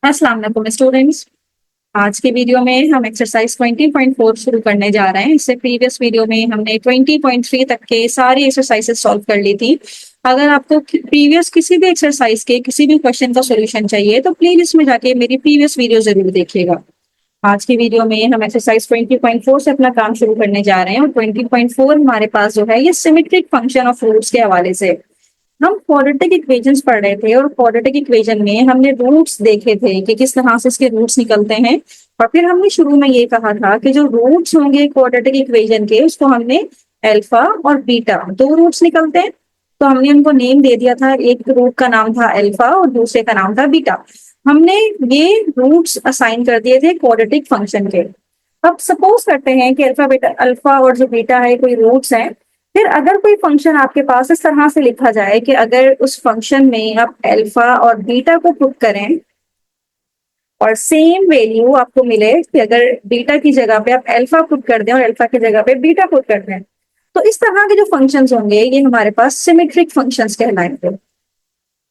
अस्सलाम वालेकुम स्टूडेंट्स। आज के वीडियो में हम एक्सरसाइज 20.4 शुरू करने जा रहे हैं। इससे प्रीवियस वीडियो में हमने 20.3 तक के सारी एक्सरसाइजेस सॉल्व कर ली थी। अगर आपको प्रीवियस किसी भी एक्सरसाइज के किसी भी क्वेश्चन का सॉल्यूशन चाहिए तो प्लीज इसमें जाके मेरी प्रीवियस वीडियो जरूर देखिएगा। आज की वीडियो में हम एक्सरसाइज 20.4 से अपना काम शुरू करने जा रहे हैं और 20.4 हमारे पास जो है ये सिमेट्रिक फंक्शन ऑफ रूट्स के हवाले से। हम क्वाड्रेटिक इक्वेशंस पढ़ रहे थे और क्वाड्रेटिक इक्वेशन में हमने रूट्स देखे थे कि किस तरह से इसके रूट्स निकलते हैं। और फिर हमने शुरू में ये कहा था कि जो रूट्स होंगे क्वाड्रेटिक इक्वेशन के उसको हमने अल्फा और बीटा दो रूट्स निकलते हैं, तो हमने उनको नेम दे दिया था। एक रूट का नाम था अल्फा और दूसरे का नाम था बीटा। हमने ये रूट्स असाइन कर दिए थे क्वाड्रेटिक फंक्शन के। अब सपोज करते हैं कि अल्फा और जो बीटा है कोई रूट्स हैं। फिर अगर कोई फंक्शन आपके पास इस तरह से लिखा जाए कि अगर उस फंक्शन में आप अल्फा और बीटा को पुट करें और सेम वैल्यू आपको मिले कि अगर बीटा की जगह पे आप अल्फा पुट कर दें और अल्फा की जगह पे बीटा पुट कर दें, तो इस तरह के जो फंक्शंस होंगे ये हमारे पास सिमेट्रिक फंक्शंस कहलाएंगे।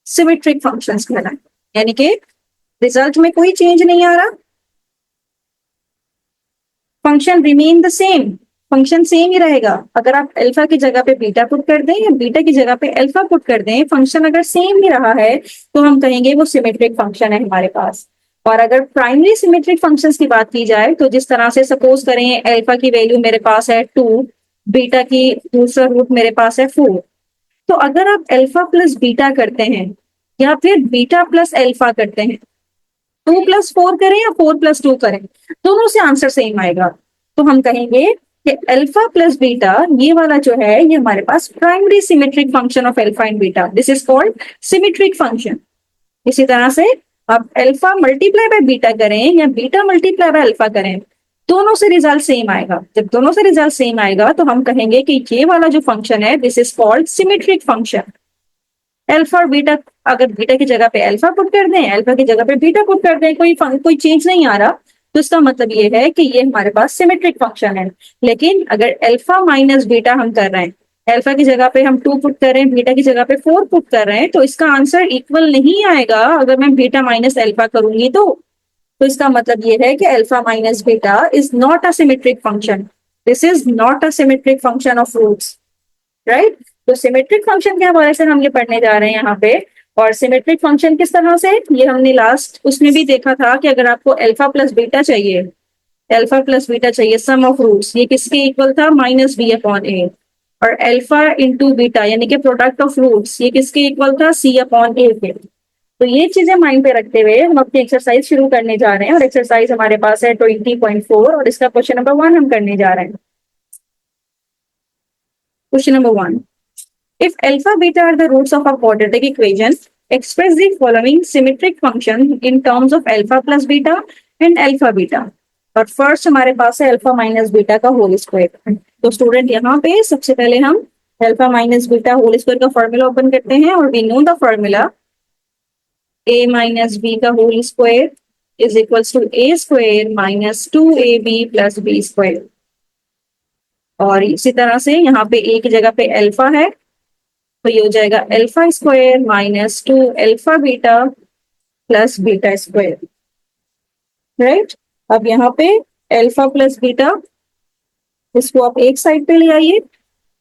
सिमेट्रिक फंक्शंस कहलाएंगे यानी कि रिजल्ट में कोई चेंज नहीं आ रहा, function remain the same, function same ही रहेगा। अगर आप अल्फा की जगह पे बीटा पुट कर दें या बीटा की जगह पे अल्फा पुट कर दें, फंक्शन अगर सेम ही रहा है तो हम कहेंगे वो सिमेट्रिक फंक्शन है हमारे पास। और अगर प्राइमरी सिमेट्रिक फंक्शंस की बात की जाए तो जिस तरह से सपोज करें अल्फा की वैल्यू मेरे पास है 2, बीटा की दूसरा रूट मेरे पास है 4, तो अगर आप अल्फा प्लस बीटा करते हैं या फिर बीटा प्लस अल्फा करते हैं, 2+4 करें या 4+2 करें, दोनों से आंसर सेम आएगा। तो हम कहेंगे कि अल्फा प्लस बीटा ये वाला जो है ये हमारे पास primary symmetric function of alpha and beta, this is called symmetric function. इसी तरह से आप अल्फा मल्टीप्लाई बाय बीटा करें या बीटा मल्टीप्लाई बाय अल्फा करें, दोनों से रिजल्ट सेम आएगा। जब दोनों से रिजल्ट सेम आएगा तो हम कहेंगे कि ये वाला जो फंक्शन है this is called symmetric function. Alpha और बीटा, अगर बीटा की जगह पे अल्फा पुट कर दें, अल्फा की जगह पे बीटा पुट कर दें, कोई चेंज नहीं आ रहा, तो इसका मतलब ये है कि ये हमारे पास सिमेट्रिक फंक्शन है। लेकिन अगर अल्फा माइनस बीटा हम कर रहे हैं, अल्फा की जगह पे हम 2 पुट कर रहे हैं, बीटा की जगह पे 4 पुट कर रहे हैं, तो इसका आंसर इक्वल नहीं आएगा। अगर मैं बीटा माइनस अल्फा करूंगी तो इसका मतलब ये है कि alpha minus beta is not a symmetric function, this is not a symmetric function of roots, right. तो सिमेट्रिक फंक्शन के हवाले से हम ये पढ़ने जा रहे हैं यहाँ पे। और सिमेट्रिक फंक्शन किस तरह से, ये हमने लास्ट उसमें भी देखा था कि अगर आपको अल्फा प्लस बीटा चाहिए, अल्फा प्लस बीटा चाहिए सम ऑफ रूट्स, ये किसके इक्वल था, -b/a। और अल्फा इंटू बीटा यानी कि प्रोडक्ट ऑफ रूट्स ये किसके इक्वल था, c/a के। तो ये चीजें माइंड पे रखते हुए हम अपनी एक्सरसाइज शुरू करने जा रहे हैं। और एक्सरसाइज हमारे पास है 20.4 और इसका क्वेश्चन नंबर 1 हम करने जा रहे हैं। Question number 1, if alpha beta are the roots of a quadratic equation, express the following symmetric function in terms of alpha plus beta and alpha beta। और फर्स्ट हमारे पास है अल्फा माइनस बीटा का होल स्क्वायर। तो student यहाँ पे सबसे पहले हम alpha minus beta whole square का फॉर्मूला ओपन करते हैं और we know the formula a minus b का whole square is equals to a square minus 2ab plus b square. और इसी तरह से यहाँ पे a की जगह पे अल्फा है तो ये हो जाएगा alpha square minus 2 alpha beta plus beta square, right. अब यहाँ पे अल्फा प्लस बीटा इसको आप एक साइड पे ले आइए,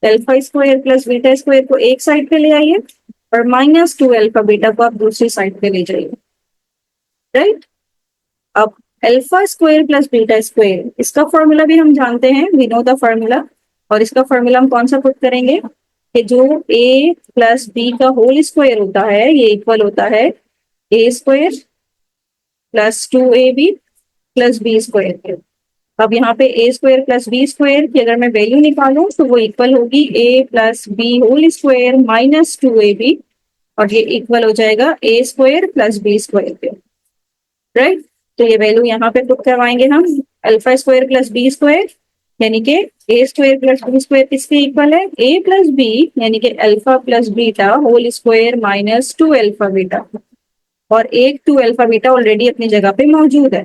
alpha square plus beta square को एक साइड पे ले आइए और -2 अल्फा बीटा को आप दूसरी साइड पे ले जाइए, राइट। अब alpha square plus beta square इसका फॉर्मूला भी हम जानते हैं, वी नो द फॉर्मूला। और इसका फॉर्मूला हम कौन सा पुट करेंगे कि जो a प्लस बी का होल स्क्वायर होता है ये इक्वल होता है a square plus 2ab plus b square के। अब यहाँ पे a square plus b square की अगर मैं वैल्यू निकालूं तो वो इक्वल होगी a plus B whole square minus 2ab और ये इक्वल हो जाएगा a square plus b square के, राइट। तो ये वैल्यू यहाँ पे पुट करवाएंगे हम, alpha square plus B square यानी कि a square plus B square किसके इक्वल है, a प्लस बी यानी कि alpha plus beta whole square minus 2 alpha beta. और एक 2 अल्फा बीटा ऑलरेडी अपनी जगह पे मौजूद है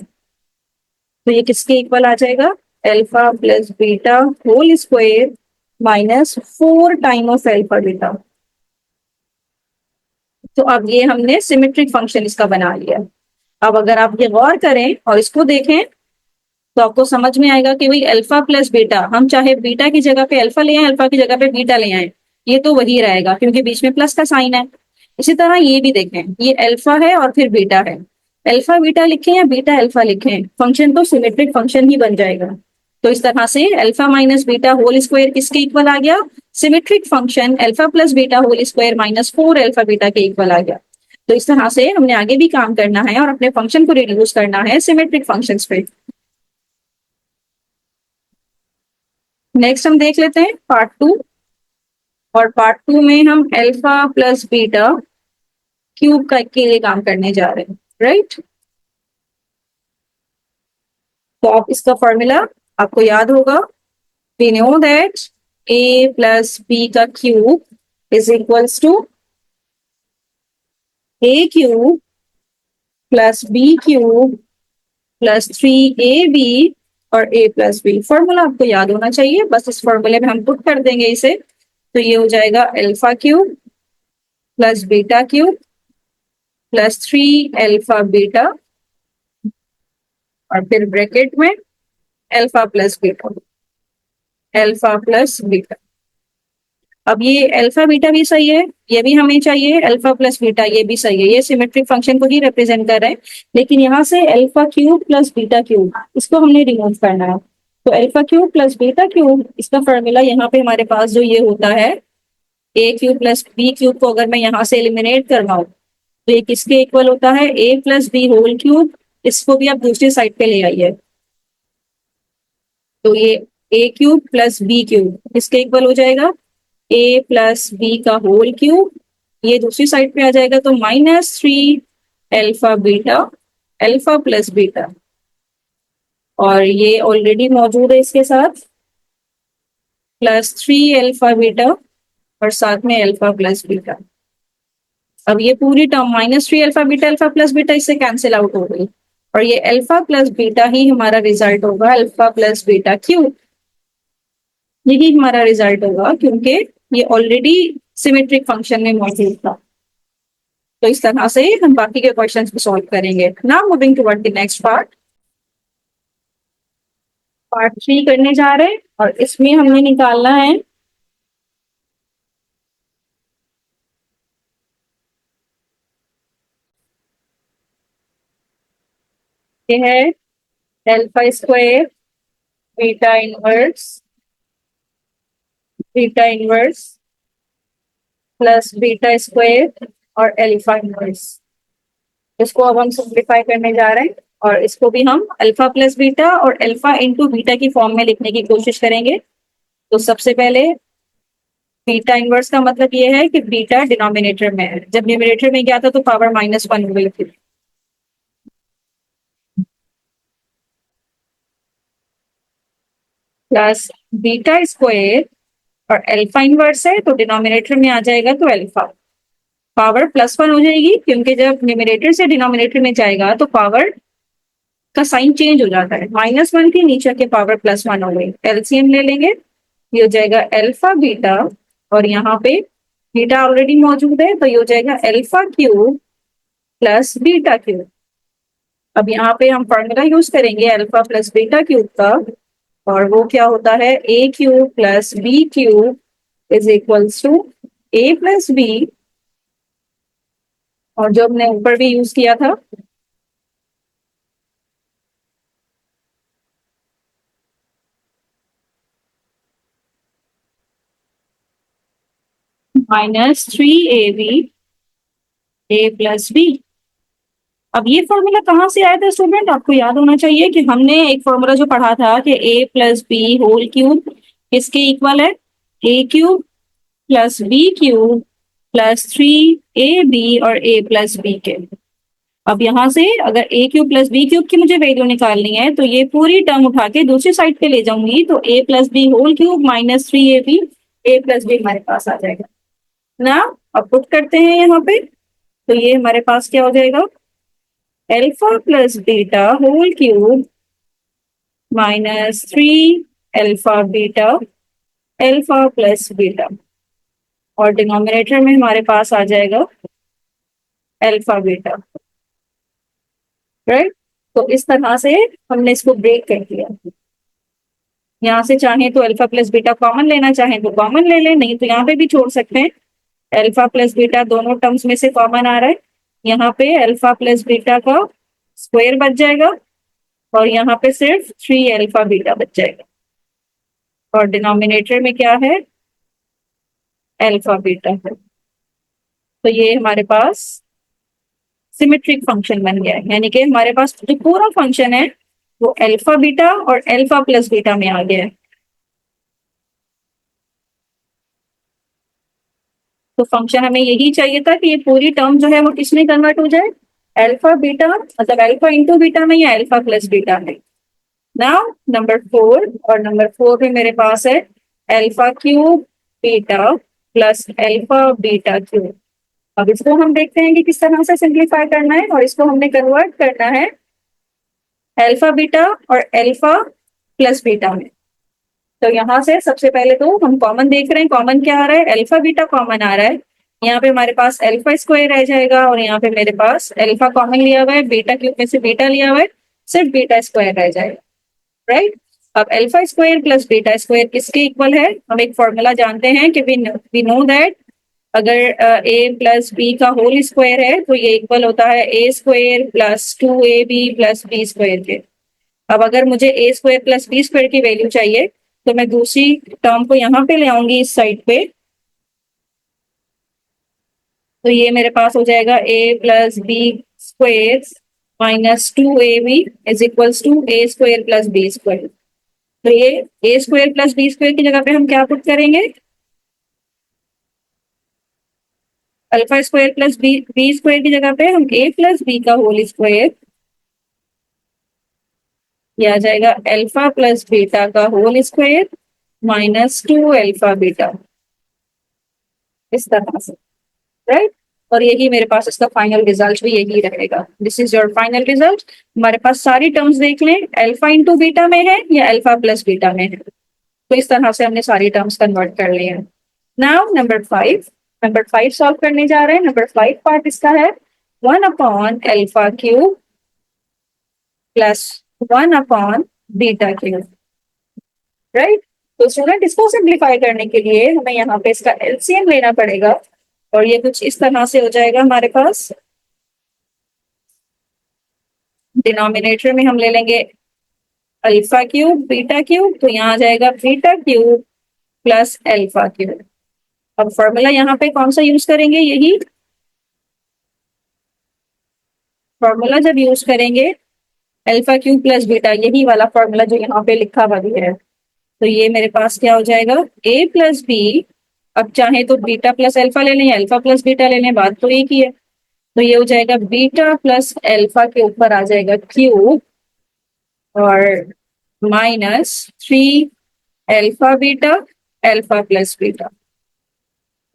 तो ये किसके इक्वल आ जाएगा, alpha plus beta whole square minus 4 time of alpha beta. तो अब ये हमने सिमेट्रिक फंक्शन इसका बना लिया। अब अगर आप ये गौर करें और इसको देखें तो आपको समझ में आएगा कि भाई अल्फा प्लस बीटा, हम चाहे बीटा की जगह पे अल्फा ले आए, अल्फा की जगह पे बीटा ले आए, ये तो वही रहेगा क्योंकि बीच में प्लस का साइन है। इसी तरह ये भी देखें, ये अल्फा है और फिर बीटा है, अल्फा बीटा लिखें या बीटा अल्फा लिखें, फंक्शन तो सिमेट्रिक फंक्शन ही बन जाएगा। तो इस तरह से alpha minus beta whole square किसके इक्वल आ गया? Symmetric function alpha plus beta whole square minus 4 alpha beta के इक्वल आ गया। तो इस तरह से हमने आगे भी काम करना है और अपने फंक्शन को रिड्यूस करना है सिमेट्रिक फंक्शंस पे। नेक्स्ट हम देख लेते हैं पार्ट 2, और पार्ट 2 में हम अल्फा प्लस बीटा क्यूब का के लिए काम करने जा रहे हैं, राइट। तो आप इसका फॉर्मूला आपको याद होगा, we know that a plus b का cube is equals to a cube plus b cube plus 3ab और a प्लस b। फॉर्मूला आपको याद होना चाहिए, बस इस फॉर्मूले में हम पुट कर देंगे इसे, तो ये हो जाएगा alpha cube plus beta cube plus 3 alpha beta और फिर ब्रैकेट में alpha plus beta, alpha plus beta. अब ये अल्फा बीटा भी सही है, ये भी हमें चाहिए, अल्फा प्लस बीटा ये भी सही है, ये सिमेट्रिक फंक्शन को ही रिप्रेजेंट कर रहे हैं। लेकिन यहाँ से alpha cube plus beta cube इसको हमने रिमूव करना है, तो alpha cube plus beta cube इसका फॉर्मूला यहाँ पे हमारे पास जो ये होता है ए क्यूब प्लस बी क्यूब को अगर मैं यहाँ से एलिमिनेट करवाऊं तो ये किसके इक्वल होता है? ए प्लस बी होल क्यूब। इसको भी आप दूसरी साइड पे ले आइए, तो ये ए क्यूब प्लस बी क्यूब किसके इक्वल हो जाएगा? ए प्लस बी का होल क्यूब। ये दूसरी साइड पे आ जाएगा तो -3 alpha beta, alpha plus beta, और ये ऑलरेडी मौजूद है इसके साथ प्लस 3 अल्फा बीटा और साथ में अल्फा प्लस बीटा। अब ये पूरी टर्म -3 अल्फा प्लस बीटा इससे कैंसिल आउट हो गई, और ये अल्फा प्लस बीटा ही हमारा रिजल्ट होगा, अल्फा प्लस बीटा क्यूब, यही हमारा रिजल्ट होगा क्योंकि ये ऑलरेडी सिमेट्रिक फंक्शन में मौजूद था। तो इस तरह से हम बाकी के क्वेश्चंस भी सॉल्व करेंगे। Now moving toward the next part, part 3 करने जा रहे हैं, और इसमें हमने निकालना है ये है alpha square beta inverse plus beta square और अल्फा इनवर्स। इसको अब हम सिंप्लीफाई करने जा रहे हैं, और इसको भी हम अल्फा प्लस बीटा और अल्फा इंटू बीटा की फॉर्म में लिखने की कोशिश करेंगे। तो सबसे पहले बीटा इनवर्स का मतलब ये है कि बीटा डिनोमिनेटर में है, जब न्यूमरेटर में गया था तो पावर -1 हो गई थी। प्लस बीटा स्क्वायर और अल्फा इनवर्स है तो डिनोमिनेटर में आ जाएगा तो अल्फा, पावर +1 हो जाएगी क्योंकि जब न्यूमरेटर से डिनोमिनेटर में जाएगा तो पावर का साइन चेंज हो जाता है, -1 थी नीचे के पावर +1 हो गई। एलसीएम ले लेंगे, ये हो जाएगा अल्फा बीटा, और यहाँ पे बीटा ऑलरेडी मौजूद है तो ये हो जाएगा alpha cube plus beta cube. अब यहाँ पे हम फॉर्मूला यूज करेंगे अल्फा प्लस बीटा क्यूब का, और वो क्या होता है? ए cube plus B cube is equals to A plus B, और जो हमने ऊपर भी यूज किया था -3ab ए प्लस बी। अब ये फॉर्मूला कहाँ से आया था स्टूडेंट? आपको याद होना चाहिए कि हमने एक फॉर्मूला जो पढ़ा था कि a plus B whole cube किसके इक्वल है? ए cube plus B cube plus 3ab और ए प्लस बी के। अब यहाँ से अगर ए क्यूब प्लस बी क्यूब की मुझे वैल्यू निकालनी है तो ये पूरी टर्म उठा के दूसरी साइड पे ले जाऊंगी, तो a plus B whole cube -3ab a plus b हमारे पास आ जाएगा ना। अब पुट करते हैं यहाँ पे, तो ये हमारे पास क्या हो जाएगा? Alpha plus beta whole cube -3 alpha beta alpha plus beta, और डिनोमिनेटर में हमारे पास आ जाएगा अल्फा बीटा। राइट। तो इस तरह से हमने इसको ब्रेक कर दिया। यहाँ से चाहे तो अल्फा प्लस बीटा कॉमन लेना चाहे तो कॉमन ले लें, नहीं तो यहाँ पे भी छोड़ सकते हैं। अल्फा प्लस बीटा दोनों टर्म्स में से कॉमन आ रहा है, यहाँ पे अल्फा प्लस बीटा का स्क्वायर बच जाएगा और यहाँ पे सिर्फ 3 अल्फा बीटा बच जाएगा और डिनोमिनेटर में क्या है, अल्फा बीटा है। तो ये हमारे पास सिमेट्रिक फंक्शन बन गया है, यानी कि हमारे पास जो पूरा फंक्शन है वो अल्फा बीटा और अल्फा प्लस बीटा में आ गया है। तो फंक्शन हमें यही चाहिए था कि ये पूरी टर्म जो है वो किसमें कन्वर्ट हो जाए, अल्फा बीटा, मतलब अल्फा इंटू बीटा में या अल्फा प्लस बीटा में। नाउ नंबर 4, और नंबर 4 में मेरे पास है alpha cube beta plus alpha beta cube. अब इसको हम देखते हैं कि किस तरह से सिंप्लीफाई करना है, और इसको हमने कन्वर्ट करना है अल्फा बीटा और अल्फा प्लस बीटा में। तो यहाँ से सबसे पहले तो हम कॉमन देख रहे हैं, कॉमन क्या आ रहा है, अल्फा बीटा कॉमन आ रहा है। यहाँ पे हमारे पास अल्फा स्क्वायर रह जाएगा और यहाँ पे मेरे पास अल्फा कॉमन लिया हुआ है, बीटा क्यूब में से बीटा लिया हुआ है, सिर्फ बीटा स्क्वायर रह जाएगा, राइट। अब alpha square plus beta square किसके इक्वल है, हम एक फॉर्मूला जानते हैं कि वी नो दैट अगर ए प्लस बी का होल स्क्वायर है तो ये इक्वल होता है a square plus 2ab plus B square के। अब अगर मुझे a square plus B square की वैल्यू चाहिए तो मैं दूसरी टर्म को यहाँ पे ले आऊंगी इस साइड पे। तो ये मेरे पास हो जाएगा a plus B square minus 2ab is equals to A square plus B square. तो ये a square plus B square की जगह पे हम क्या पुट करेंगे, alpha square plus B square की जगह पे हम ए प्लस बी का होल स्क्वायर, ये आ जाएगा अल्फा प्लस बीटा का whole square minus 2 alpha beta, इस तरह से, राइट। और यही मेरे पास इसका फाइनल रिजल्ट भी यही रहेगा। This is your final result. हमारे पास सारी टर्म्स देख लें, अल्फा इंटू बीटा में है या अल्फा प्लस बीटा में है। तो इस तरह से हमने सारी टर्म्स कन्वर्ट कर ली है। नाउ नंबर 5 सॉल्व करने जा रहे हैं। नंबर 5 पार्ट इसका है 1 upon alpha cube plus 1 upon beta cube, right. तो स्टूडेंट इसको सिंप्लीफाई करने के लिए हमें यहाँ पे इसका एलसीएम लेना पड़ेगा और ये कुछ इस तरह से हो जाएगा हमारे पास। डिनोमिनेटर में हम ले लेंगे अल्फा क्यूब बीटा क्यूब, तो यहाँ आ जाएगा beta cube plus alpha cube. अब फॉर्मूला यहाँ पे कौन सा यूज करेंगे, यही फॉर्मूला जब यूज करेंगे अल्फा क्यूब प्लस बीटा, यही वाला फॉर्मूला जो यहाँ पे लिखा हुआ भी है। तो ये मेरे पास क्या हो जाएगा, ए प्लस बी, अब चाहे तो बीटा प्लस अल्फा ले लें या अल्फा प्लस बीटा ले लें, बात तो एक ही है। तो ये हो जाएगा बीटा प्लस अल्फा के ऊपर आ जाएगा क्यूब और minus 3 alpha beta alpha plus beta,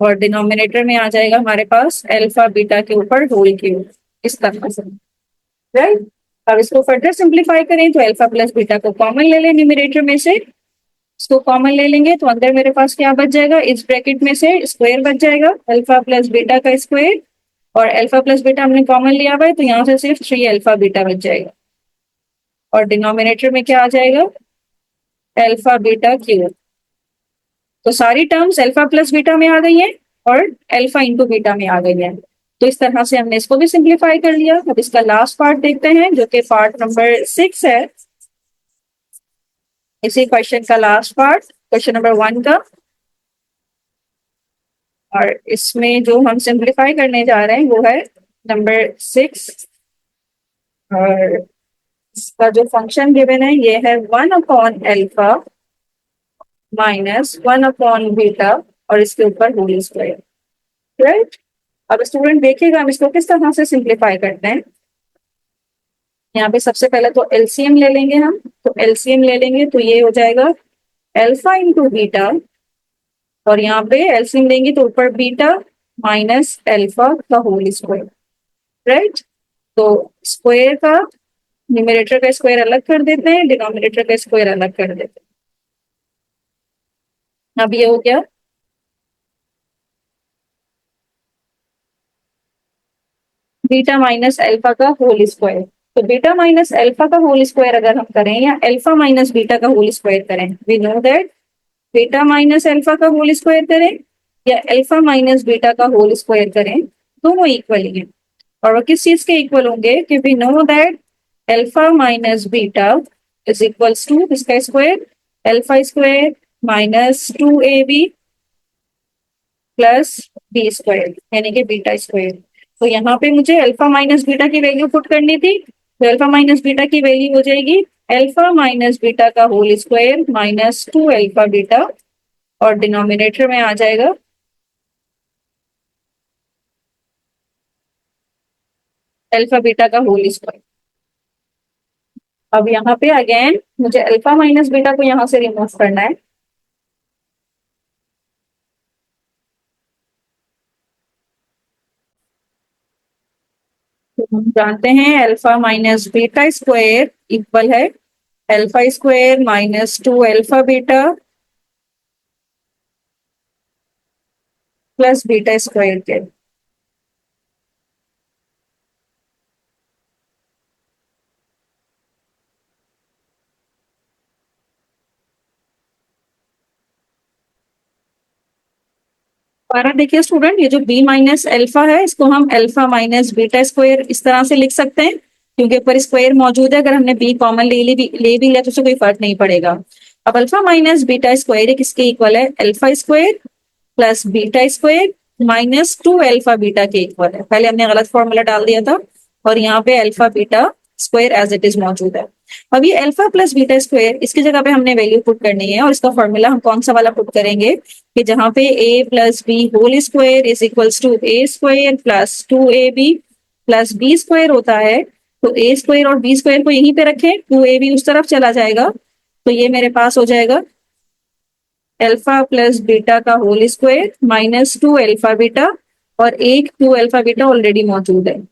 और डिनोमिनेटर में आ जाएगा हमारे पास अल्फा बीटा के ऊपर होल क्यूब, इस तरह से, राइट। अब इसको फर्दर सिंप्लीफाई करें तो अल्फा प्लस बीटा को कॉमन ले लें न्यूमरेटर में से, इसको कॉमन ले लेंगे तो अंदर मेरे पास क्या बच जाएगा, इस ब्रैकेट में से स्क्वायर बच जाएगा अल्फा प्लस बीटा का स्क्वायर, और अल्फा प्लस बीटा हमने कॉमन लिया हुआ है तो यहाँ से सिर्फ 3 अल्फा बीटा बच जाएगा, और डिनोमिनेटर में क्या आ जाएगा, अल्फा बीटा क्यूब। तो सारी टर्म्स अल्फा प्लस बीटा में आ गई हैं और अल्फा इंटू बीटा में आ गई हैं। तो इस तरह से हमने इसको भी सिंप्लीफाई कर लिया। अब इसका लास्ट पार्ट देखते हैं जो कि पार्ट नंबर 6 है। इसी क्वेश्चन का लास्ट पार्ट, क्वेश्चन नंबर 1 का, और इसमें जो हम सिंप्लीफाई करने जा रहे हैं वो है नंबर 6, और इसका जो फंक्शन गिवन है ये है 1 upon alpha minus 1 upon beta और इसके ऊपर होल स्क्वायर, राइट। अब स्टूडेंट देखिएगा हम इसको किस तरह से सिंप्लीफाई करते हैं। यहाँ पे सबसे पहले तो एलसीएम ले लेंगे हम, तो एलसीएम ले लेंगे तो ये हो जाएगा अल्फा इंटू बीटा, और यहाँ पे एलसीएम लेंगे तो ऊपर बीटा माइनस अल्फा का होल स्क्वायर, राइट। तो स्क्वायर का न्यूमरेटर का स्क्वायर अलग कर देते हैं, डिनोमिनेटर का स्क्वायर अलग कर देते हैं। अब ये हो गया बीटा माइनस अल्फा का होल स्क्वायर, तो बीटा माइनस अल्फा का होल स्क्वायर अगर हम करें या अल्फा माइनस बीटा का होल स्क्वायर करें, we know that beta minus alpha का होल स्क्वायर करें या अल्फा माइनस बीटा का होल स्क्वायर करें, दोनों इक्वल ही है। और वो किस चीज के इक्वल होंगे कि we know that alpha minus beta is equals to इसका square alpha square minus 2ab plus B square यानी कि बीटा स्क्वायर। तो यहाँ पे मुझे अल्फा माइनस बीटा की वैल्यू पुट करनी थी, तो अल्फा माइनस बीटा की वैल्यू हो जाएगी अल्फा माइनस बीटा का whole square minus 2 alpha beta, और डिनोमिनेटर में आ जाएगा अल्फा बीटा का होल स्क्वायर। अब यहाँ पे अगेन मुझे अल्फा माइनस बीटा को यहाँ से रिमूव करना है, तो हम जानते हैं alpha minus beta square equal है alpha square minus 2 alpha beta plus beta square के। हमारा देखिए स्टूडेंट, ये जो बी माइनस अल्फा है इसको हम अल्फा माइनस बीटा स्क्वायर इस तरह से लिख सकते हैं, क्योंकि ऊपर स्क्वायर मौजूद है, अगर हमने बी कॉमन ले भी लिया तो उससे कोई फर्क नहीं पड़ेगा। अब अल्फा माइनस बीटा स्क्वायर किसके इक्वल है, alpha square plus beta square minus 2 alpha beta के इक्वल है। पहले हमने गलत फॉर्मूला डाल दिया था और यहाँ पे alpha beta square as it is मौजूद है। अब ये अल्फा प्लस बीटा स्क्वायर इसकी जगह पे हमने वैल्यू पुट करनी है, और इसका फॉर्मूला हम कौन सा वाला पुट करेंगे कि जहाँ पे a plus B whole square is equals to A square plus 2ab plus B square होता है, तो ए स्क्वायर और बी स्क्वायर को यहीं पे रखें, 2ab उस तरफ चला जाएगा, तो ये मेरे पास हो जाएगा अल्फा प्लस बीटा का whole square minus 2 alpha beta, और एक 2 अल्फा बीटा ऑलरेडी मौजूद है,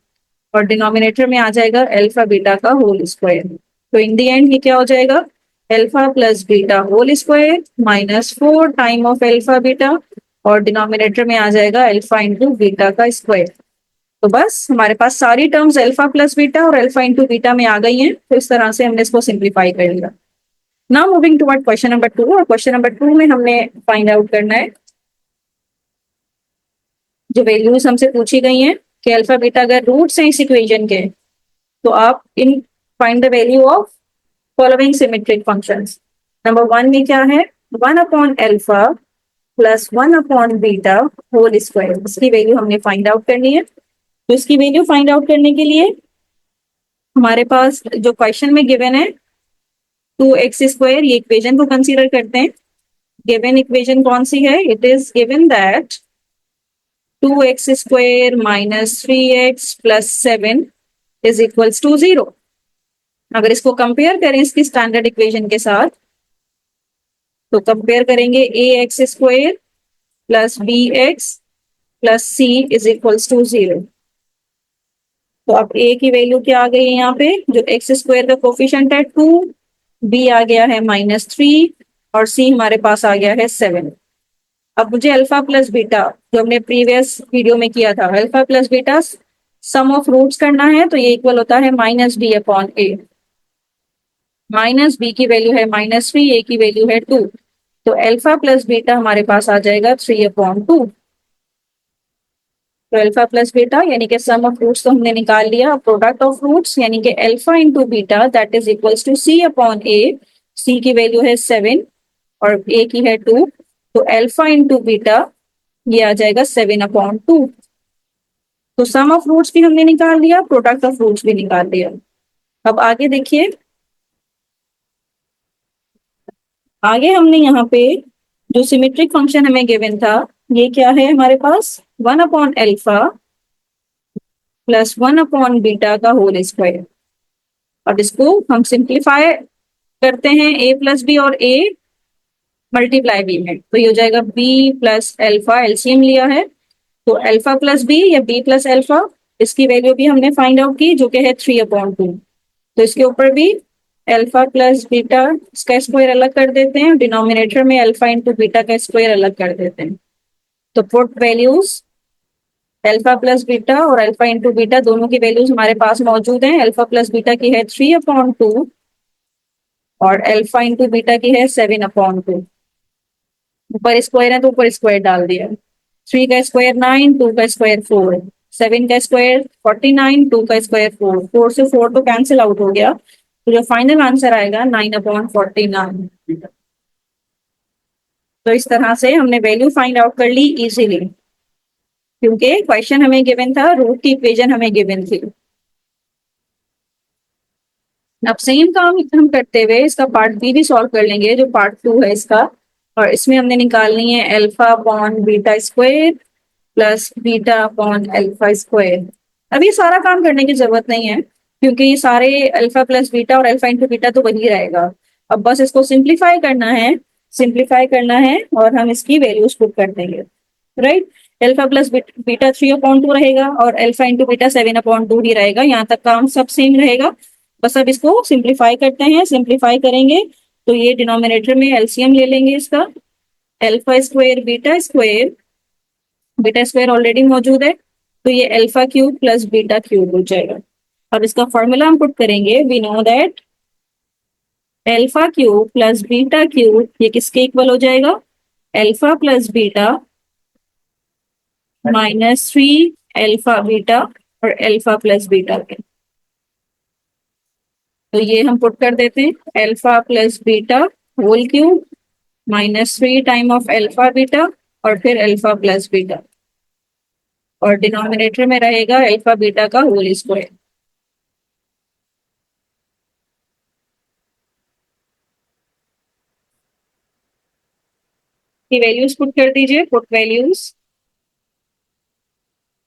और डिनोमिनेटर में आ जाएगा अल्फा बीटा का होल स्क्वायर। तो इन दी एंड ये क्या हो जाएगा, alpha plus beta whole square minus 4 time of alpha beta, और डिनोमिनेटर में आ जाएगा अल्फा इंटू बीटा का स्क्वायर। तो बस हमारे पास सारी टर्म्स अल्फा प्लस बीटा और अल्फा इंटू बीटा में आ गई हैं, तो इस तरह से हमने इसको सिंप्लीफाई कर लिया। Now moving toward question number 2, और क्वेश्चन नंबर 2 में हमने फाइंड आउट करना है जो वैल्यूज हमसे पूछी गई हैं कि अल्फा बीटा अगर रूट्स हैं इस इक्वेशन के, तो आप in find the value of following symmetric functions. Number 1 में क्या है, 1 upon alpha plus 1 upon beta whole square, इसकी वैल्यू हमने फाइंड आउट करनी है। तो इसकी वैल्यू फाइंड आउट करने के लिए हमारे पास जो क्वेश्चन में गिवन है 2x स्क्वायर, ये इक्वेशन को कंसीडर करते हैं। गिवन इक्वेशन कौन सी है, it is given that 2x square minus 3x plus 7 is equals to 0। अगर इसको कंपेयर करें इसकी स्टैंडर्ड इक्वेशन के साथ, तो कंपेयर करेंगे a x square plus B x plus C is equals to 0। तो अब ए की वैल्यू क्या आ गई है यहाँ पे, जो एक्स स्क्वायर का कोफिशिएंट है 2, बी आ गया है -3 और सी हमारे पास आ गया है 7। अब मुझे अल्फा प्लस बीटा जो हमने प्रीवियस वीडियो में किया था, alpha plus beta sum of roots करना है, तो ये इक्वल होता है -b upon A. Minus B की वैल्यू है -3, ए की वैल्यू है 2, तो अल्फा प्लस बीटा हमारे पास आ जाएगा 3/2। तो अल्फा प्लस बीटा यानी कि सम ऑफ रूट्स तो हमने निकाल लिया, प्रोडक्ट ऑफ रूट्स यानी कि alpha into beta that is equals to C upon A. C की वैल्यू है 7 और ए की है 2, तो अल्फा इंटू बीटा ये आ जाएगा 7/2। तो सम ऑफ रूट्स भी हमने निकाल लिया, प्रोडक्ट ऑफ रूट्स भी निकाल लिया। अब आगे देखिए, आगे हमने यहाँ पे जो सिमेट्रिक फंक्शन हमें गिवन था, ये क्या है हमारे पास 1 upon alpha plus 1 upon beta का होल स्क्वायर। अब इसको हम सिंप्लीफाई करते हैं, a प्लस बी और a मल्टीप्लाई बी में, तो ये हो जाएगा b प्लस अल्फा, एलसीएम लिया है, तो अल्फा प्लस बी या b प्लस अल्फा, इसकी वैल्यू भी हमने फाइंड आउट की जो कि है 3/2। तो इसके ऊपर भी अल्फा प्लस बीटा इसका स्क्वायर अलग कर देते हैं, डिनोमिनेटर में अल्फा इंटू बीटा का स्क्वायर अलग कर देते हैं। तो put values alpha plus beta और अल्फा इंटू बीटा दोनों की वैल्यूज हमारे पास मौजूद हैं। अल्फा प्लस बीटा की है 3/2 और अल्फा इंटू बीटा की है 7/2। ऊपर स्क्वायर है तो ऊपर स्क्वायर डाल दिया। 3 का स्क्वायर 9, 2 का स्क्वायर 4, 7 का स्क्वायर 49, 2 का स्क्वायर 4, 4 से 4 तो कैंसिल आउट हो गया, तो जो फाइनल आंसर आएगा 9/49। तो इस तरह से हमने वैल्यू फाइंड आउट कर ली इजीली, क्योंकि क्वेश्चन हमें गिवन था, रूट की इक्वेशन हमें गिवन थी। अब सेम काम हम करते हुए इसका पार्ट बी भी सॉल्व कर लेंगे, जो पार्ट 2 है इसका। और इसमें हमने निकालनी है alpha upon beta square plus beta upon alpha square. अब ये सारा काम करने की जरूरत नहीं है, क्योंकि ये सारे अल्फा प्लस बीटा और अल्फा इंटू बीटा तो वही रहेगा। अब बस इसको सिंप्लीफाई करना है, सिंप्लीफाई करना है और हम इसकी वैल्यूज पुट कर देंगे, राइट। अल्फा प्लस बीटा 3/2 रहेगा और अल्फा इंटू बीटा 7/2 ही रहेगा। यहाँ तक काम सब सेम रहेगा। बस अब इसको सिंप्लीफाई करते हैं। सिंप्लीफाई करेंगे तो ये डिनोमिनेटर में एलसीएम ले लेंगे इसका। Alpha square beta square already मौजूद है, तो ये alpha cube plus beta cube हो जाएगा। अब इसका फॉर्मूला हम पुट करेंगे। We know that alpha cube plus beta cube ये किसके इक्वल हो जाएगा? Alpha plus beta -3 alpha beta और अल्फा प्लस बीटा के। तो ये हम पुट कर देते हैं। Alpha plus beta whole cube -3 time of alpha beta और फिर अल्फा प्लस बीटा, और डिनोमिनेटर में रहेगा अल्फा बीटा का होल स्क्वायर। की वैल्यूज पुट कर दीजिए। Put values.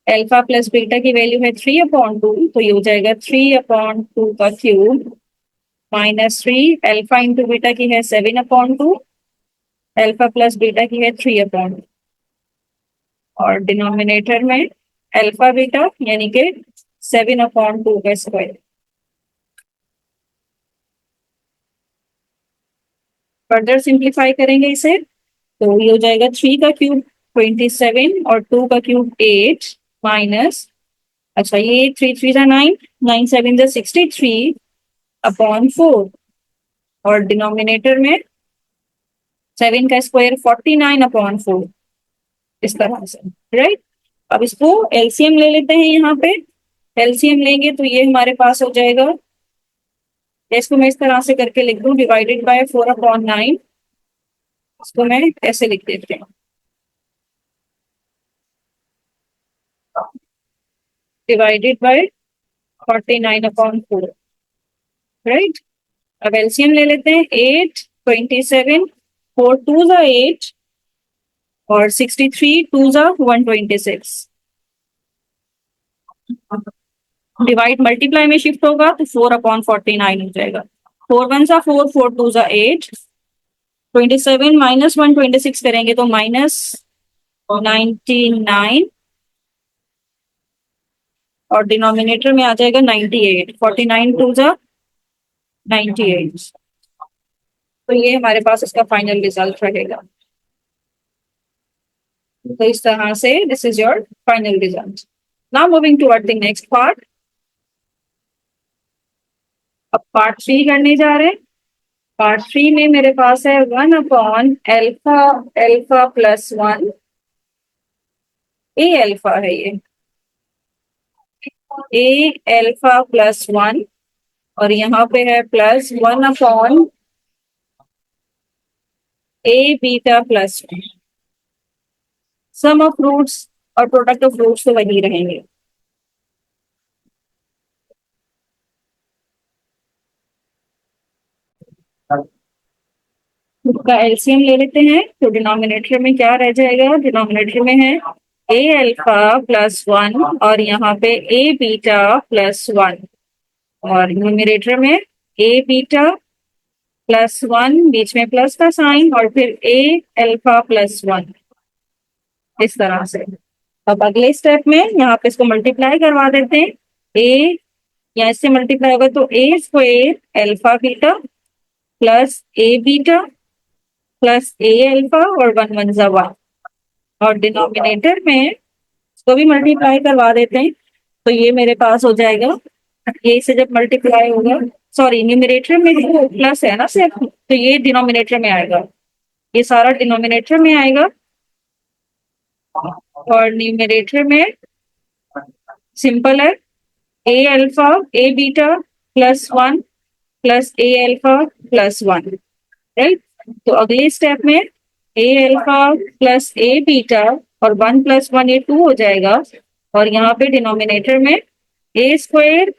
Alpha plus beta की वैल्यू है 3/2, तो ये हो जाएगा 3/2 का क्यूब -3 अल्फा इंटू बीटा की है 7/2, अल्फा प्लस बीटा की है 3/2 और डिनोमिनेटर में अल्फा बीटा यानी कि 7/2 का स्क्वायर। फर्दर सिंप्लीफाई करेंगे इसे तो ये हो जाएगा 3 का क्यूब 27 और 2 का क्यूब 8 माइनस, अच्छा ये 3 3 जा 9, 9 7 जा 63/4 और डिनोमिनेटर में 7 का स्क्वायर 49/4, इस तरह से, राइट। अब इसको एलसीएम ले लेते हैं। यहाँ पे एलसीएम लेंगे तो ये हमारे पास हो जाएगा, इसको मैं इस तरह से करके लिख दूं, डिवाइडेड बाय 4/9। इसको मैं ऐसे लिख देती हूँ, डिवाइडेड बाय 49/4, राइट। अब एलसीएम ले लेते हैं। 8 27 4 2 जा 8 और 63 2 जा 126। डिवाइड मल्टीप्लाई में शिफ्ट होगा तो 4/49 हो जाएगा। 4 1 जा 4 4 2 जा 8, 27 माइनस 126 करेंगे तो -99 और डिनोमिनेटर में आ जाएगा 98। 49 2 जा 98, तो ये हमारे पास इसका फाइनल रिजल्ट रहेगा। तो इस तरह से this is your final result. Now moving toward the next part. अब पार्ट 3 करने जा रहे हैं। पार्ट 3 में मेरे पास है 1/अल्फा अल्फा प्लस 1, ए अल्फा है ये, ए अल्फा प्लस 1 और यहाँ पे है प्लस 1/ए beta plus 1। Sum of roots और प्रोडक्ट ऑफ रूट्स तो वही रहेंगे। का एलसीएम ले लेते हैं तो डिनोमिनेटर में क्या रह जाएगा? डिनोमिनेटर में है ए अल्फा प्लस 1 और यहाँ पे ए बीटा प्लस 1 और न्यूमिनेटर में ए बीटा प्लस 1, बीच में प्लस का साइन और फिर ए अल्फा प्लस 1, इस तरह से। अब अगले स्टेप में यहाँ पे इसको मल्टीप्लाई करवा देते हैं। ए या इससे मल्टीप्लाई होगा तो A square alpha beta plus A beta plus a alpha और 1 1 जा 1 और डिनोमिनेटर में तो भी मल्टीप्लाई करवा देते हैं, तो ये मेरे पास हो जाएगा, ये से जब मल्टीप्लाई होगा, सॉरी न्यूमरेटर में जो प्लस है ना सिर्फ, तो ये डिनोमिनेटर में आएगा, ये सारा डिनोमिनेटर में आएगा, और न्यूमरेटर में सिंपल है, ए alpha A beta plus one plus a alpha plus one, right. तो अगले स्टेप में ए अल्फा प्लस ए बीटा और वन प्लस वन ये टू हो जाएगा, और यहाँ पे डिनोमिनेटर में ए square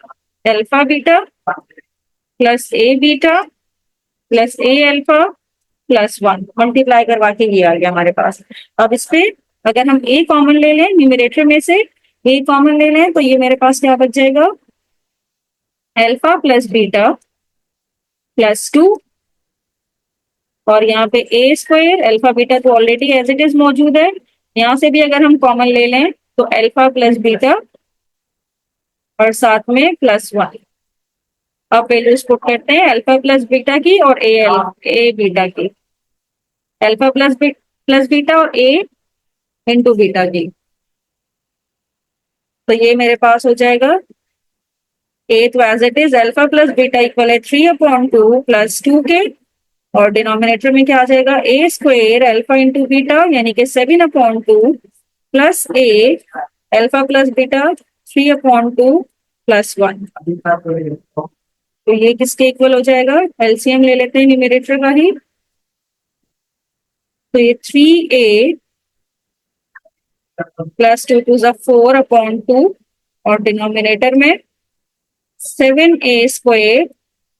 alpha beta plus A beta plus a alpha plus one, multiply करवा के ये आ गया हमारे पास। अब इस पे अगर हम ए कॉमन ले लें, न्यूमरेटर में से ए कॉमन ले लें, तो ये मेरे पास क्या बच जाएगा, alpha plus beta plus two, और यहाँ पे ए स्क्वायर अल्फा बीटा तो ऑलरेडी एज इट इज मौजूद है, यहाँ से भी अगर हम कॉमन ले लें तो अल्फा प्लस बीटा और साथ में प्लस वन। अब वैल्यूज पुट करते हैं अल्फा प्लस बीटा की और ए बीटा की, अल्फा प्लस बीटा और ए इंटू बीटा की, तो ये मेरे पास हो जाएगा ए, तो as it is alpha plus beta equal है 3/2 प्लस 2 के, और डिनोमिनेटर में क्या आ जाएगा, a square alpha into beta यानी कि 7/2 plus a alpha plus beta 3/2 plus one. तो ये किसके इक्वल हो जाएगा, एलसीएम ले लेते हैं न्यूमरेटर का ही, तो ये 3a प्लस 2 टू 4/2, और डिनोमिनेटर में 7a square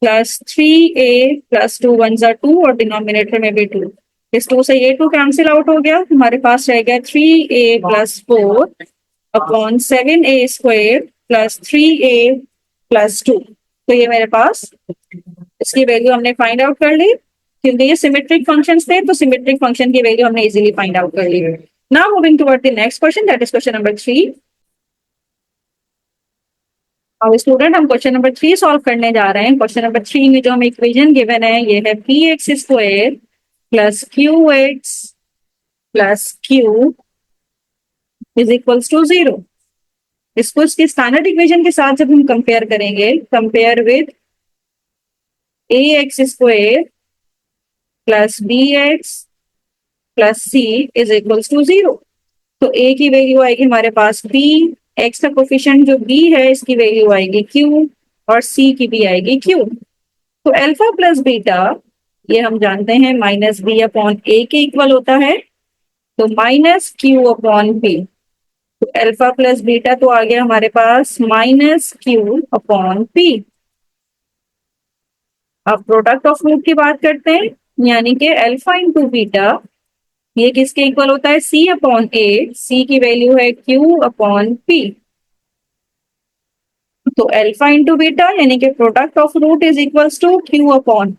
plus 3a plus 2 1 2, और डिनोमिनेटर में भी 2, इस 2 से ये 2 कैंसिल आउट हो गया, हमारे पास रह गया 3a plus 4/7a square plus 3a plus 2। तो ये मेरे पास इसकी वैल्यू हमने फाइंड आउट कर ली, क्योंकि ये सिमेट्रिक फंक्शंस थे, तो सिमेट्रिक फंक्शन की वैल्यू हमने इजीली फाइंड आउट कर ली। Now moving toward the next question, that is question number 3। अब स्टूडेंट हम क्वेश्चन नंबर 3 सॉल्व करने जा रहे हैं। क्वेश्चन नंबर 3 में जो हमें इक्वेशन गिवन है ये है P X square plus Q X plus Q is equals to 0। इसको इसके स्टैंडर्ड इक्वेशन के साथ जब हम कंपेयर करेंगे, compare with A x square plus B x plus C is equals to 0, तो ए की वैल्यू आएगी हमारे पास बी, एक्स का कोफिशिएंट जो बी है इसकी वैल्यू आएगी क्यू, और सी की भी आएगी क्यू। तो अल्फा प्लस बीटा ये हम जानते हैं माइनस बी अपॉन ए के इक्वल होता है, तो माइनस क्यू अपॉन पी, तो अल्फा प्लस बीटा तो आ गया हमारे पास माइनस क्यू अपॉन पी। अब प्रोडक्ट ऑफ रूट की बात करते हैं, यानी कि अल्फा इंटू बीटा ये किसके इक्वल होता है, सी अपॉन ए, सी की वैल्यू है क्यू अपॉन पी, तो अल्फा इंटू बीटा यानी कि product of root is equals to Q upon.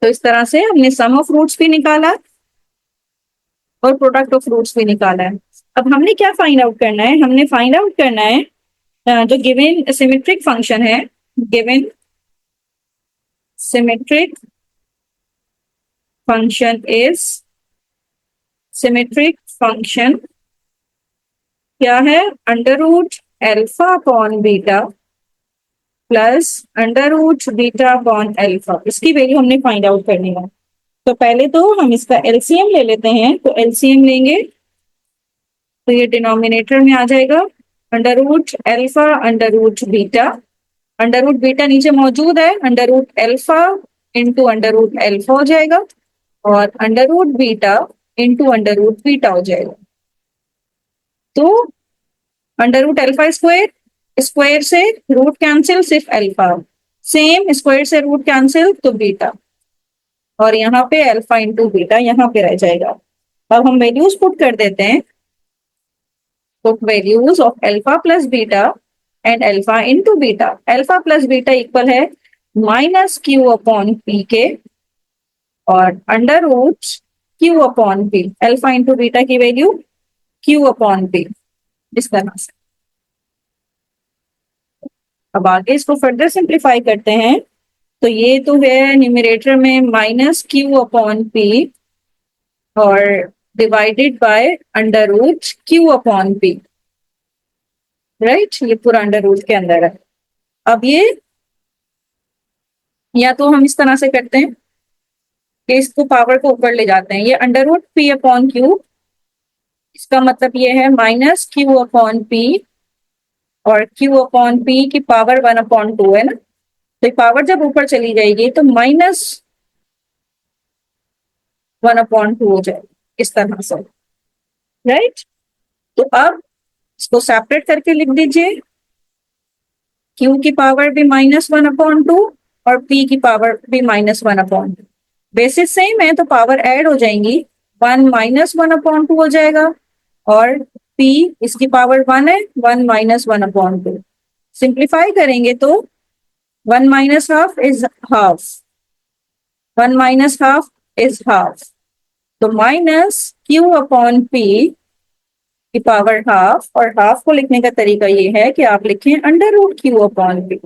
तो इस तरह से हमने सम ऑफ रूट्स भी निकाला और प्रोडक्ट ऑफ रूट्स भी निकाला है। अब हमने क्या फाइंड आउट करना है, हमने फाइंड आउट करना है जो गिवन सिमेट्रिक फंक्शन है, given symmetric function is, symmetric function क्या है, under root alpha upon beta plus under root beta upon alpha, इसकी वैल्यू हमने फाइंड आउट करनी है। तो पहले तो हम इसका एलसीएम ले लेते हैं, तो एलसीएम लेंगे तो ये डिनोमिनेटर में आ जाएगा under root alpha under root beta, under root beta नीचे मौजूद है, under root alpha into under root alpha हो जाएगा, और under root beta into under root beta हो जाएगा। तो under root alpha square, square से रूट कैंसिल, सिर्फ अल्फा, सेम स्क्वायर से रूट कैंसिल तो बीटा, और यहाँ पे अल्फा इंटू बीटा यहाँ पे रह जाएगा। अब हम वैल्यूज पुट कर देते हैं, put values of alpha plus beta and alpha into beta. Alpha plus beta equal है माइनस क्यू अपॉन पी के, और under root Q upon P, alpha into beta की वैल्यू क्यू अपॉन पी, इस तरह से। अब आगे इसको फर्दर सिंप्लीफाई करते हैं, तो ये तो है न्यूमरेटर में माइनस क्यू अपॉन पी, और divided by under root Q upon P, right, ये पूरा अंडर रूट के अंदर है। अब ये या तो हम इस तरह से करते हैं कि इसको पावर को ऊपर ले जाते हैं, ये under root P upon Q, इसका मतलब ये है माइनस क्यू अपॉन पी, और क्यू अपॉन पी की पावर 1/2 है ना, तो पावर जब ऊपर चली जाएगी तो -1/2 हो जाएगी इस तरह से, राइट। तो अब इसको सेपरेट करके लिख दीजिए, क्यू की पावर भी -1/2 और पी की पावर भी -1/2। बेसिस सेम है तो पावर ऐड हो जाएंगी, 1 -1/2 हो जाएगा, और पी इसकी पावर 1 है, 1 -1/2। सिंप्लीफाई करेंगे तो 1 minus half is half, 1 minus half is half, तो माइनस क्यू अपॉन पी की पावर हाफ, और हाफ को लिखने का तरीका ये है कि आप लिखें under root Q upon P.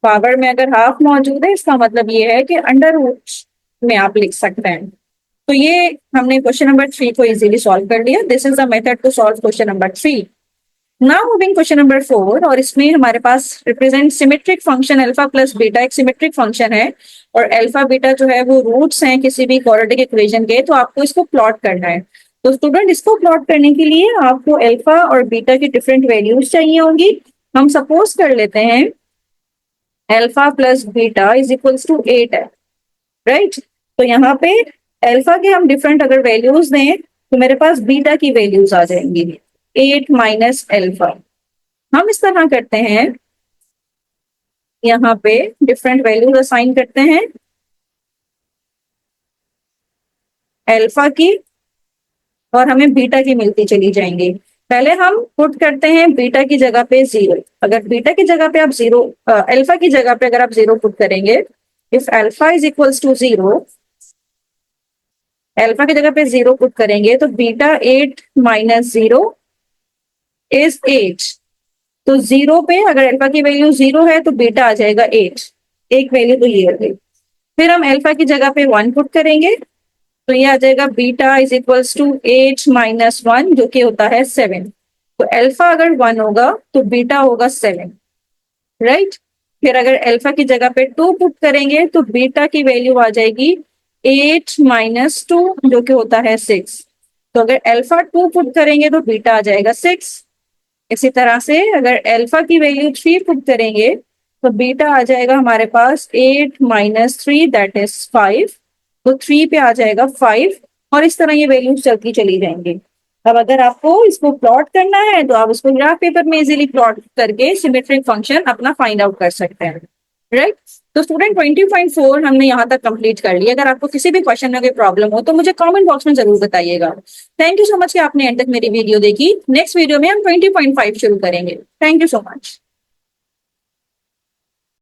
Power में अगर हाफ मौजूद है इसका मतलब ये है कि अंडर रूट में आप लिख सकते हैं। तो ये हमने क्वेश्चन नंबर 3 को इजीली सॉल्व कर लिया। This is the method to solve question number 3। Now moving question number 4, और इसमें हमारे पास represent symmetric function alpha plus beta, एक सिमेट्रिक फंक्शन है और अल्फा बीटा जो है वो रूट्स हैं किसी भी क्वाड्रेटिक इक्वेशन के, तो आपको इसको प्लॉट करना है। तो स्टूडेंट, इसको प्लॉट करने के लिए आपको अल्फा और बीटा की डिफरेंट वैल्यूज चाहिए होंगी। हम सपोज कर लेते हैं alpha plus beta is equals to 8 है, राइट। तो यहाँ पे अल्फा के हम डिफरेंट अगर वैल्यूज दें तो मेरे पास बीटा की वैल्यूज आ जाएंगी 8 माइनस अल्फा। हम इस तरह करते हैं, यहाँ पे डिफरेंट वैल्यूज असाइन करते हैं अल्फा की, और हमें बीटा की मिलती चली जाएंगी। पहले हम पुट करते हैं बीटा की जगह पे 0। अगर बीटा की जगह पे आप 0, अल्फा की जगह पे अगर आप 0 पुट करेंगे, if alpha is equals to 0, alpha की जगह पे 0 पुट करेंगे तो बीटा 8 माइनस 0 इज 8। तो 0 पे अगर अल्फा की वैल्यू 0 है तो बीटा आ जाएगा 8, एक वैल्यू तो ये हो गई। फिर हम अल्फा की जगह पे 1 पुट करेंगे तो ये आ जाएगा beta is equals to 8 minus 1 जो कि होता है 7। तो अल्फा अगर 1 होगा तो बीटा होगा 7, राइट। फिर अगर अल्फा की जगह पे 2 पुट करेंगे तो बीटा की वैल्यू आ जाएगी 8 माइनस 2 जो कि होता है 6। तो अगर अल्फा 2 पुट करेंगे तो बीटा आ जाएगा 6। इसी तरह से अगर अल्फा की वैल्यू 3 पुट करेंगे तो बीटा आ जाएगा हमारे पास 8 माइनस 3 दैट इज 5। तो 3 पे आ जाएगा 5, और इस तरह ये वैल्यूज चलती चली जाएंगी। अब अगर आपको इसको प्लॉट करना है तो आप उसको ग्राफ पेपर में इजीली प्लॉट करके सिमेट्रिक फंक्शन अपना फाइंड आउट कर सकते हैं, राइट। तो स्टूडेंट 20.4 हमने यहाँ तक कंप्लीट कर लिया। अगर आपको किसी भी क्वेश्चन में कोई प्रॉब्लम हो तो मुझे कमेंट बॉक्स में जरूर बताइएगा। थैंक यू सो मच कि आपने एंड तक मेरी वीडियो देखी। नेक्स्ट वीडियो में हम 20.5 शुरू करेंगे। Thank you so much.